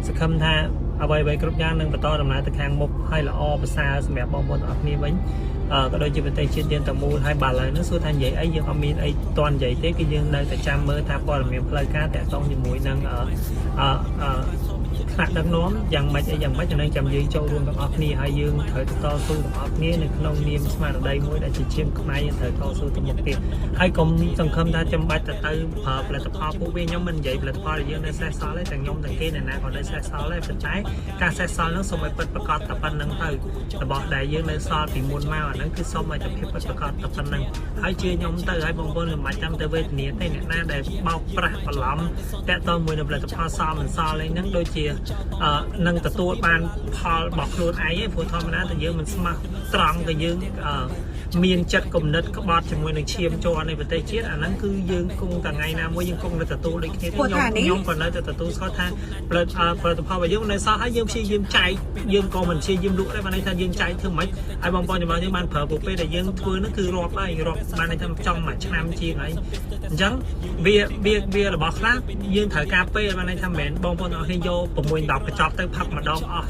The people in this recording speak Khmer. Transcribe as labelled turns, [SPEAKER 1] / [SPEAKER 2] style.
[SPEAKER 1] សង្ឃឹមថាអ្វីៗគ្រប់យ៉ាងនឹងបន្តដំណើរទៅខាងមុខហើយល្អប្រសើរសម្រាប់បងប្អូនទាំងអស់គ្នាវិញក៏ដូចជាប្រទេសជាតិយើងទាំងមូលហើយបាទឡើយនោះសួរថានិយាយអីយើងអត់មានអីតន់និយាយទេគឺយើងនៅតែចាំមើលថាព័ត៌មានផ្លូវការតាក់ទងជាមួយនឹងថ្នាក់ដឹកនាំយ៉ាងម៉េចអីយ៉ាងម៉េចនឹងចាំយើងចូលរួមទាំងអស់គ្នាហើយយើងត្រូវតស៊ូទាំងអស់គ្នានៅក្នុងនាមស្មារតីមួយដែលជាជាងខ្មែរយើងត្រូវតស៊ូទៅមុខទៀតហើយកុំសង្ឃឹមថាចាំបាច់ទៅប្រើផលិតផលពួកវាខ្ញុំមិននិយាយផលិតផលដែលយើងនៅសេសសល់ទេទាំងខ្ញុំទាំងគេអ្នកណាក៏នៅសេសសល់ដែរប៉ុន្តែការសេសសល់នោះសូមឲ្យពិតប្រាកដតែប៉ុណ្្នឹងទៅរបស់ដែលយើងនៅសល់ពីមុនមកអាហ្នឹងគឺសូមឲ្យតែភាពពិតប្រាកដតែប៉ុណ្្នឹងហើយជឿខ្ញុំទៅហើយបងប្អូនមិនបាច់ចាំទៅវេទនាទេអ្នកណាដែលបោកប្រាស់បន្លំតាក់ទងមួយនឹងផលិតផលសល់មិនសល់អីហ្នឹងដូចជានឹងទទួលបានផលរបស់ខ្លួនឯងឯងព្រោះធម្មតាតែយើងមិនស្មោះត្រង់តែយើងមានចិត្តគំនិតក្បត់ជាមួយនឹងឈាមជ័រនៃប្រទេសជាតិអាហ្នឹងគឺយើងគង់តែថ្ងៃណាមួយយើងគង់នៅទទួលដូចគ្នាខ្ញុំក៏នៅតែទទួលស្គាល់ថាផលិតផលរបស់យើងនៅសល់ហើយយើងព្យាយាមចែកយើងក៏មិនព្យាយាមលក់ដែរបានន័យថាយើងចែកធ្វើម៉េចហើយបងប្អូនរបស់យើងបានប្រើប្រភេទដែលយើងធ្វើនោះគឺរាប់ហើយរាប់បានន័យថាចង់មួយឆ្នាំជាងហើយអញ្ចឹងវារបស់ខ្លះយើងត្រូវការពេលបានន័យថាមិនមែនបងប្អូនអរគ្នាយក6 10កញ្ចប់ទៅផឹកម្ដងអស់